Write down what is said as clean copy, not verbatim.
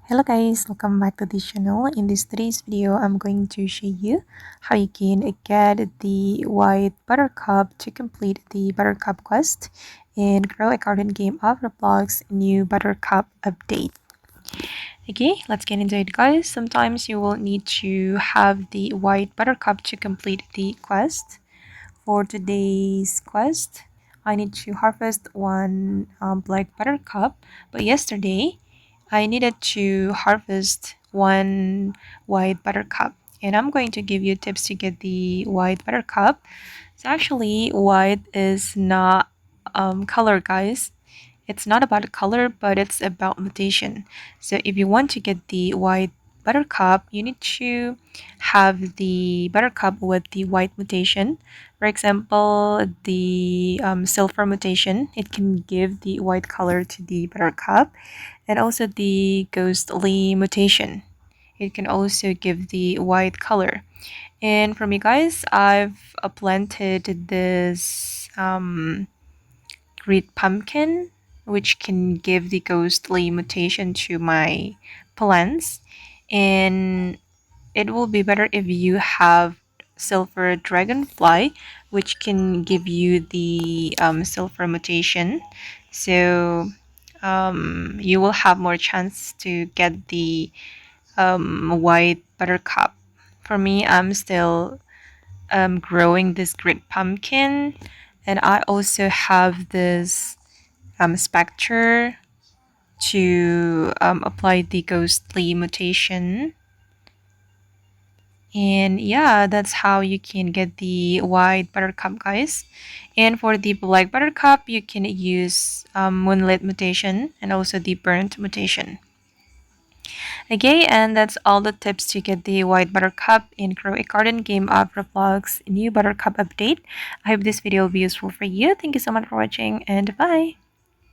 Hello guys, welcome back to this channel. In this today's video, I'm going to show you how you can get the white buttercup to complete the buttercup quest and grow a garden game of Roblox new buttercup update. Okay, let's get into it guys. Sometimes you will need to have the white buttercup to complete the quest. For today's quest, I need to harvest one black buttercup, but yesterday I needed to harvest one white buttercup, and I'm going to give you tips to get the white buttercup. So actually, white is not color, guys. It's not about color, but it's about mutation. So if you want to get the white buttercup, you need to have the buttercup with the white mutation. For example, the silver mutation, it can give the white color to the buttercup, and also the ghostly mutation. It can also give the white color. And for me, guys, I've planted this great pumpkin, which can give the ghostly mutation to my plants. And it will be better if you have silver dragonfly, which can give you the silver mutation. So you will have more chance to get the white buttercup. For me, I'm still growing this great pumpkin, and I also have this spectre to apply the ghostly mutation. And yeah, that's how you can get the white buttercup, guys. And for the black buttercup, you can use moonlit mutation and also the burnt mutation. Okay, and that's all the tips to get the white buttercup in Grow a Garden game of Roblox new buttercup update. I hope this video will be useful for you. Thank you so much for watching, and bye.